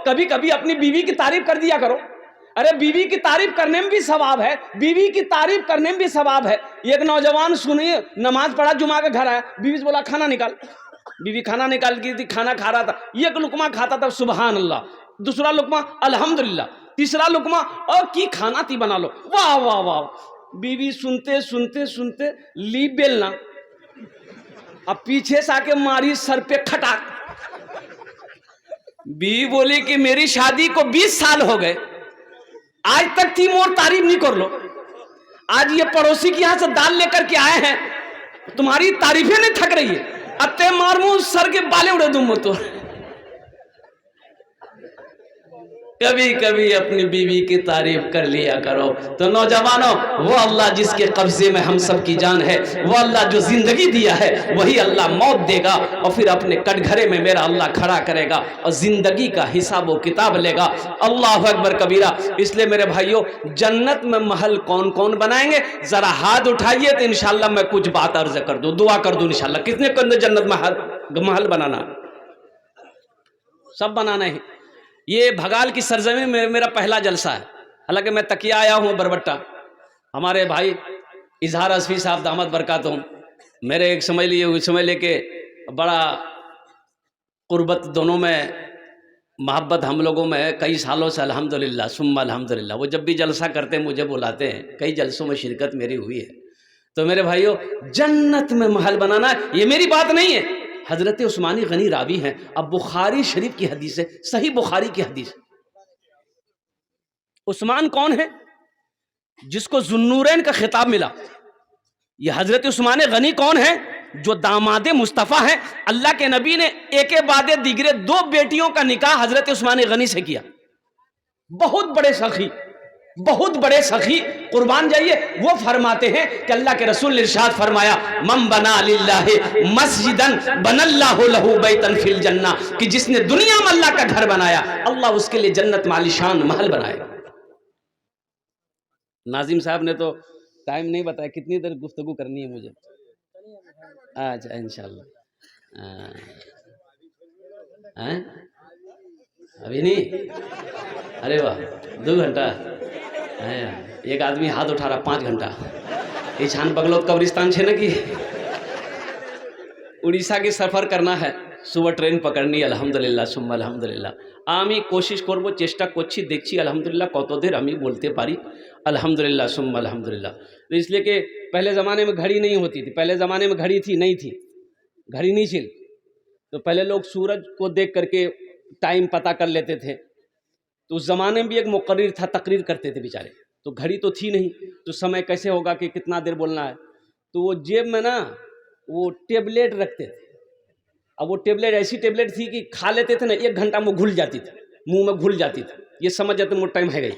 कभी कभी अपनी बीवी की तारीफ कर दिया करो। अरे बीवी की तारीफ करने में भी सवाब है, बीवी की तारीफ करने में भी सवाब है। एक नौजवान सुनिए, नमाज पढ़ा, जुमा के घर आया, बीवी से बोला खाना निकाल। बीवी खाना निकाल की थी, खाना खा रहा था, एक लुकमा खाता था, सुबहान अल्लाह, दूसरा लुकमा अल्हम्दुलिल्लाह, तीसरा लुकमा और की खाना थी बना लो, वाह वाह वाह। बीवी सुनते सुनते सुनते ली बेलना, अब पीछे से आके मारी सर पे खटाक। बीवी बोली कि मेरी शादी को 20 साल हो गए, आज तक थी मोर तारीफ नहीं कर लो। आज ये पड़ोसी के यहां से दाल लेकर के आए हैं, तुम्हारी तारीफें नहीं थक रही है, अत्ते मार मुंह सर के बाले उड़े दूं तो। कभी कभी अपनी बीवी की तारीफ कर लिया करो। तो नौजवानों, वो अल्लाह जिसके कब्जे में हम सब की जान है, वो अल्लाह जो जिंदगी दिया है, वही अल्लाह मौत देगा और फिर अपने कटघरे में मेरा अल्लाह खड़ा करेगा और जिंदगी का हिसाब व किताब लेगा। अल्लाह अकबर कबीरा। इसलिए मेरे भाइयों, जन्नत में महल कौन कौन बनाएंगे, जरा हाथ उठाइए तो इंशाल्लाह मैं कुछ बात अर्ज कर दूं, दुआ कर दूं इंशाल्लाह। कितने को अंदर जन्नत महल बनाना? सब बनाना है। ये भगाल की सरजमीन में मेरा पहला जलसा है, हालांकि मैं तकिया आया हूँ बरबट्टा। हमारे भाई इजहार असफी साहब दामद बरकातुहुम, मेरे एक समझ लिए समय लेके बड़ा कुर्बत दोनों में मोहब्बत हम लोगों में कई सालों से, अल्हम्दुलिल्लाह सुम्मा अल्हम्दुलिल्लाह। वो जब भी जलसा करते हैं मुझे बुलाते हैं, कई जलसों में शिरकत मेरी हुई है। तो मेरे भाइयों, जन्नत में महल बनाना ये मेरी बात नहीं है, हजरत उस्मानी गनी रावी हैं। अब बुखारी शरीफ की हदीस है, सही बुखारी की हदीस। उस्मान कौन है? जिसको जुन्नूरैन का खिताब मिला। ये हजरत उस्मान गनी कौन है? जो दामादे मुस्तफ़ा है। अल्लाह के नबी ने एक बाद दिगरे 2 बेटियों का निकाह हजरत उस्मान गनी से किया। बहुत बड़े सखी, बहुत बड़े सखी, कुर्बान जाइए। वो फरमाते हैं कि अल्लाह के रसूल ने इरशाद फरमाया, मम बना लिल्लाहि मस्जिदन बनल्लाहु लहू बैतन फिल जन्ना, कि जिसने दुनिया में अल्लाह का घर बनाया, अल्लाह उसके लिए जन्नत में आलीशान महल बनाएगा। नाजिम साहब ने तो टाइम नहीं बताया, कितनी देर गुफ्तगू करनी है मुझे? अच्छा इंशाल्लाह। अभी नहीं? अरे वाह, 2 घंटा। एक आदमी हाथ उठा रहा 5 घंटा। ये छान बगलौत कब्रिस्तान छे ना कि उड़ीसा की सफ़र करना है, सुबह ट्रेन पकड़नी, अल्हम्दुलिल्लाह सुम्मा अल्हम्दुलिल्लाह। आमी कोशिश करबो, चेष्टा करছি, देखছি अल्हम्दुलिल्लाह कत देर আমি बोलते पारी, अल्हम्दुलिल्लाह सुम्मा अल्हम्दुलिल्लाह। तो इसलिए कि पहले ज़माने में घड़ी नहीं होती थी, पहले ज़माने में घड़ी थी नहीं थी, घड़ी नहीं थी, तो पहले लोग सूरज को देख करके टाइम पता कर लेते थे। तो उस ज़माने में भी एक मुकर्रिर था, तकरीर करते थे बेचारे। तो घड़ी तो थी नहीं, तो समय कैसे होगा कि कितना देर बोलना है? तो वो जेब में ना वो टेबलेट रखते थे। अब वो टेबलेट ऐसी टेबलेट थी कि खा लेते थे ना, 1 घंटा में घुल जाती थी, मुंह में घुल जाती थी। ये समझ जाते मोट टाइम है गई,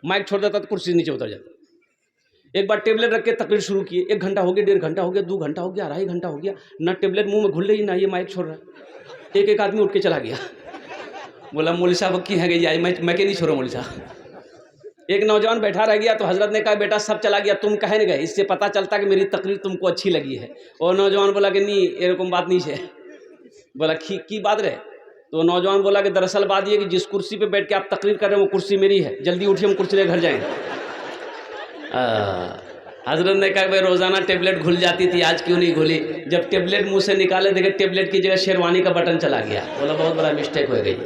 माइक छोड़ देता तो कुर्सी नीचे उतर जाता। एक बार टेबलेट रख के तकरीर शुरू किए, 1 घंटा हो गया, 1.5 घंटा हो गया, 2 घंटा हो गया, 2.5 घंटा हो गया, ना टेबलेट मुंह में घुल रही, ना ये माइक छोड़ रहा। एक आदमी उठ के चला गया, बोला मौलवी साहब की है गई आई, मैं के नहीं छोड़ो मौलवी साहब। एक नौजवान बैठा रह गया, तो हजरत ने कहा बेटा सब चला गया, तुम कहे नहीं गए, इससे पता चलता कि मेरी तकरीर तुमको अच्छी लगी है। और नौजवान बोला कि नहीं एरकम बात नहीं है। बोला की बात रहे? तो नौजवान बोला कि दरअसल बात ये कि जिस कुर्सी पे बैठ के आप तकरीर कर रहे हैं वो कुर्सी मेरी है, जल्दी उठिए हम कुर्सी ले घर जाएंगे। हजरत ने कहा भाई रोजाना टेबलेट घुल जाती थी, आज क्यों नहीं घुली? जब टेबलेट मुंह से निकाले देखे टेबलेट की जगह शेरवानी का बटन चला गया। बोला बहुत बड़ा मिस्टेक हो गई।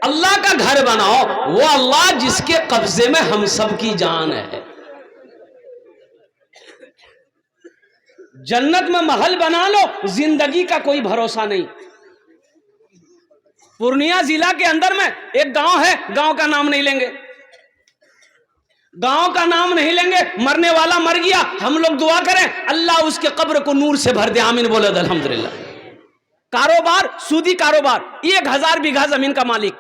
अल्लाह का घर बनाओ, वो अल्लाह जिसके कब्जे में हम सब की जान है। जन्नत में महल बना लो, जिंदगी का कोई भरोसा नहीं। पूर्णिया जिला के अंदर में एक गांव है, गांव का नाम नहीं लेंगे, गांव का नाम नहीं लेंगे, मरने वाला मर गया, हम लोग दुआ करें अल्लाह उसके कब्र को नूर से भर दे, आमीन बोले अल्हम्दुलिल्लाह। कारोबार सूदी कारोबार, 1000 बीघा जमीन का मालिक,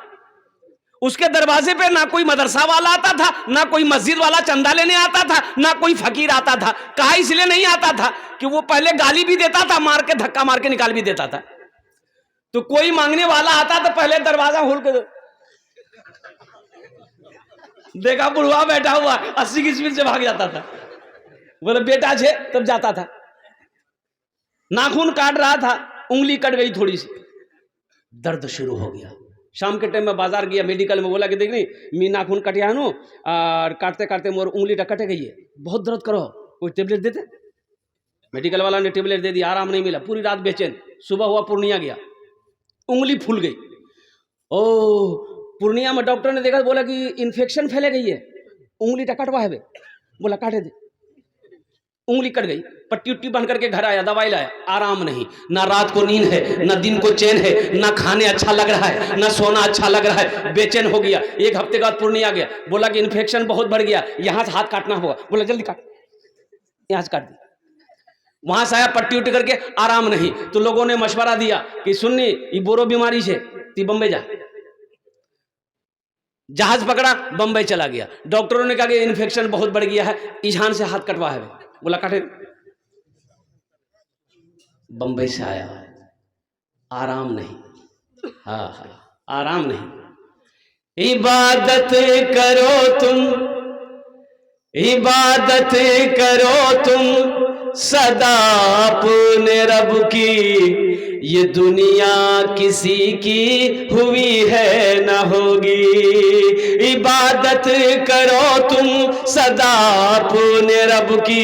उसके दरवाजे पे ना कोई मदरसा वाला आता था, ना कोई मस्जिद वाला चंदा लेने आता था, ना कोई फकीर आता था। कहा इसलिए नहीं आता था कि वो पहले गाली भी देता था, मार के धक्का मार के निकाल भी देता था। तो कोई मांगने वाला आता तो पहले दरवाजा खोल के देखा बुढ़वा बैठा हुआ 80 की स्पीड से भाग जाता था, बोले बेटा छे, तब जाता था। नाखून काट रहा था, उंगली कट गई थोड़ी सी, दर्द शुरू हो गया। शाम के टाइम में बाजार गया, मेडिकल में बोला कि देख नहीं मी नाखून कटिया नो और काटते काटते मोर उंगली कटे गई है, बहुत दर्द करो, कोई टेबलेट देते। मेडिकल वाला ने टेबलेट दे दिया, आराम नहीं मिला, पूरी रात बेचैन। सुबह हुआ पूर्णिया गया, उंगली फूल गई। ओ पूर्णिया में डॉक्टर ने देखा, बोला कि इन्फेक्शन फैले गई है, उंगली कटवा है। बोला काटे दे, उंगली कट गई। पट्टी उट्टी बन करके घर आया, दवाई लाया, आराम नहीं, ना रात को नींद है, ना दिन को चैन है, ना खाने अच्छा लग रहा है, ना सोना अच्छा लग रहा है, बेचैन हो गया। एक हफ्ते बाद पूर्णिया गया, बोला कि इन्फेक्शन बहुत बढ़ गया, यहां से हाथ काटना होगा। बोला जल्दी काट, यहां से काट दी। वहां से आया, पट्टी उट्टी करके आराम नहीं, तो लोगों ने मशवरा दिया कि सुननी ये बोरो बीमारी से ती बम्बई जा। जहाज पकड़ा, बम्बई चला गया। डॉक्टरों ने कहा कि इन्फेक्शन बहुत बढ़ गया है, ईशान से हाथ कटवा है। बोला काटे। बम्बई से आया, आराम नहीं, हाँ आराम नहीं। इबादत करो तुम, इबादत करो तुम सदा अपने रब की, ये दुनिया किसी की हुई है न होगी। इबादत करो तुम सदा अपने रब की,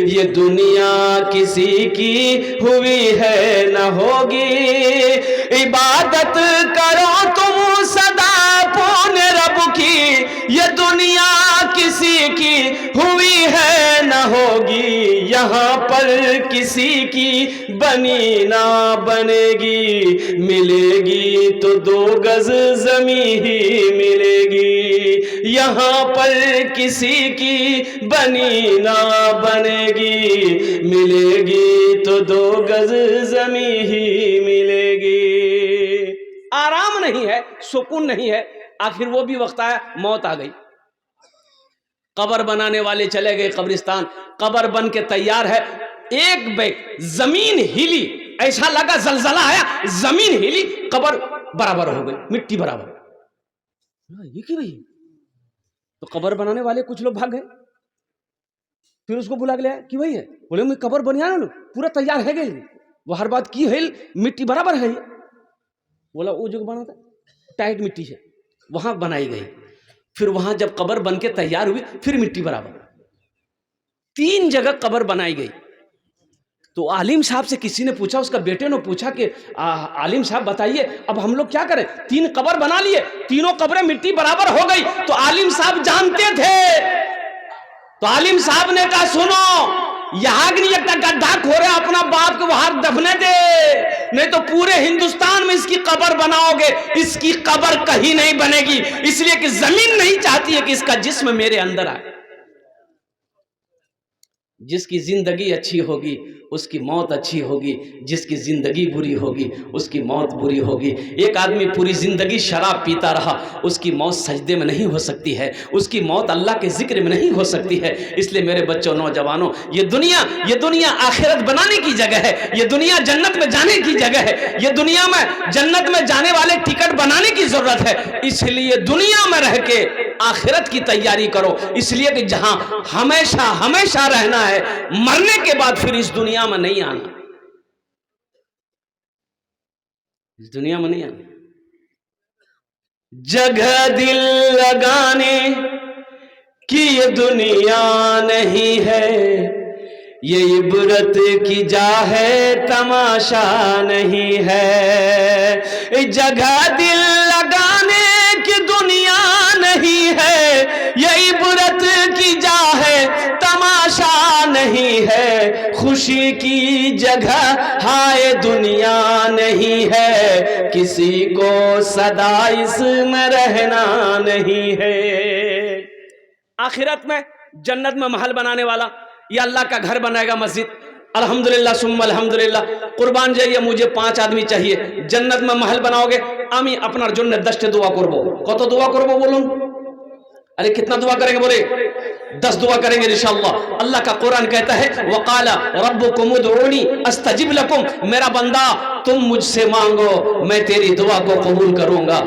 ये दुनिया किसी की हुई है न होगी। इबादत करो तुम सदा अपने रब की, ये दुनिया किसी की हुई है न होगी। यहाँ पर किसी की बनी ना बनेगी, मिलेगी तो 2 गज जमी ही मिलेगी। यहाँ पर किसी की बनी ना बनेगी, मिलेगी तो 2 गज जमी ही मिलेगी। आराम नहीं है, सुकून नहीं है। आखिर वो भी वक्त आया, मौत आ गई। कब्र बनाने वाले चले गए कब्रिस्तान, कब्र बन के तैयार है। एक बैग जमीन हिली, ऐसा लगा जलजला आया, जमीन हिली, कब्र बराबर हो गई, मिट्टी बराबर। ये की भाई, तो कब्र बनाने वाले कुछ लोग भाग गए। फिर उसको बुला के लिया कि भाई है, बोले मैं कब्र बनिया ना पूरा तैयार है गई, वो हर बात की है, मिट्टी बराबर है। बोला वो जो बना था टाइट मिट्टी से, वहां बनाई गई। फिर वहां जब कब्र बन के तैयार हुई, फिर मिट्टी बराबर, 3 जगह कब्र बनाई गई। तो आलिम साहब से किसी ने पूछा, उसका बेटे ने पूछा कि आलिम साहब बताइए अब हम लोग क्या करें, 3 कब्र बना लिए, तीनों कब्रें मिट्टी बराबर हो गई। तो आलिम साहब जानते थे, तो आलिम साहब ने कहा सुनो, यहां की एक गड्ढा खोरे अपना बाप को वहां दफने दे, नहीं तो पूरे हिंदुस्तान में इसकी कब्र बनाओगे, इसकी कब्र कहीं नहीं बनेगी। इसलिए कि जमीन नहीं चाहती है कि इसका जिस्म मेरे अंदर आए। जिसकी जिंदगी अच्छी होगी उसकी मौत अच्छी होगी, जिसकी जिंदगी बुरी होगी उसकी मौत बुरी होगी। एक आदमी पूरी जिंदगी शराब पीता रहा, उसकी मौत सजदे में नहीं हो सकती है, उसकी मौत अल्लाह के जिक्र में नहीं हो सकती है। इसलिए मेरे बच्चों, नौजवानों, ये दुनिया आखिरत बनाने की जगह है, ये दुनिया जन्नत में जाने की जगह है, ये दुनिया में जन्नत में जाने वाले टिकट बनाने की जरूरत है। इसलिए दुनिया में रह के आखिरत की तैयारी करो, इसलिए कि जहां हमेशा हमेशा रहना है, मरने के बाद फिर इस दुनिया में नहीं आना, इस दुनिया में नहीं आना। जगह दिल लगाने की ये दुनिया नहीं है, ये इबरत की जा है, तमाशा नहीं है। जगह दिल लगाने की दुनिया नहीं है, ये इबरत की जा है, तमाशा नहीं है। खुशी की जगह हाय दुनिया नहीं है, किसी को सदा इसमें रहना नहीं है। आखिरत में जन्नत में महल बनाने वाला या अल्लाह का घर बनाएगा, मस्जिद। अल्हम्दुलिल्लाह सुम्मा अल्हम्दुलिल्लाह, कुर्बान जाइए, मुझे 5 आदमी चाहिए। जन्नत में महल बनाओगे, आमी अपनार जन्य 10 दुआ करबो। कत दुआ करबो बोलून? अरे कितना दुआ करेंगे? बोले 10 दुआ करेंगे इंशाअल्लाह। अल्लाह का कुरान कहता है वकाला रब्बुकुम उदऊनी अस्तजिब लकुम, मेरा बंदा तुम मुझसे मांगो मैं तेरी दुआ को कबूल करूंगा।